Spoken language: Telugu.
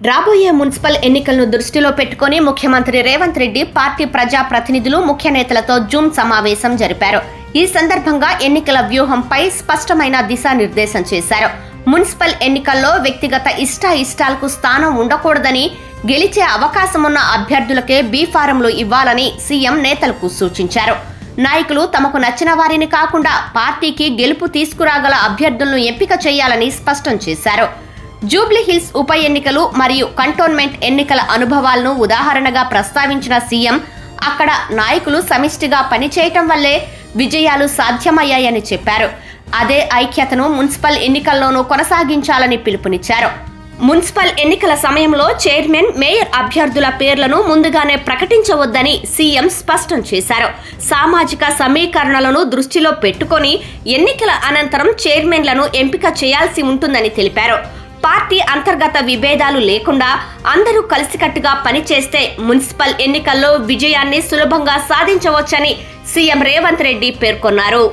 రాబోయే మున్సిపల్ ఎన్నికలను దృష్టిలో పెట్టుకుని ముఖ్యమంత్రి రేవంత్ రెడ్డి పార్టీ ప్రజా ప్రతినిధులు ముఖ్య నేతలతో జూమ్ సమావేశం జరిపారు. ఈ సందర్భంగా ఎన్నికల వ్యూహంపై స్పష్టమైన దిశానిర్దేశం చేశారు. మున్సిపల్ ఎన్నికల్లో వ్యక్తిగత ఇష్టాలకు స్థానం ఉండకూడదని, గెలిచే అవకాశమున్న అభ్యర్థులకే బీ ఫారంలు ఇవ్వాలని సీఎం నేతలకు సూచించారు. నాయకులు తమకు నచ్చిన వారిని కాకుండా పార్టీకి గెలుపు తీసుకురాగల అభ్యర్థులను ఎంపిక చేయాలని స్పష్టం చేశారు. జూబ్లీహిల్స్ ఉప ఎన్నికలు మరియు కంటోన్మెంట్ ఎన్నికల అనుభవాలను ఉదాహరణగా ప్రస్తావించిన సీఎం అక్కడ నాయకులు సమిష్టిగా పనిచేయటం వల్లే విజయాలు సాధ్యమయ్యాయని చెప్పారు. అదే ఐక్యతను మున్సిపల్ ఎన్నికల్లోనూ కొనసాగించాలని పిలుపునిచ్చారు. మున్సిపల్ ఎన్నికల సమయంలో చైర్మన్, మేయర్ అభ్యర్థుల పేర్లను ముందుగానే ప్రకటించవద్దని సీఎం స్పష్టం చేశారు. సామాజిక సమీకరణలను దృష్టిలో పెట్టుకొని ఎన్నికల అనంతరం చైర్మన్లను ఎంపిక చేయాల్సి ఉంటుందని తెలిపారు. పార్టీ అంతర్గత విభేదాలు లేకుండా అందరూ కలిసికట్టుగా పనిచేస్తే మున్సిపల్ ఎన్నికల్లో విజయాన్ని సులభంగా సాధించవచ్చని సీఎం రేవంత్ రెడ్డి పేర్కొన్నారు.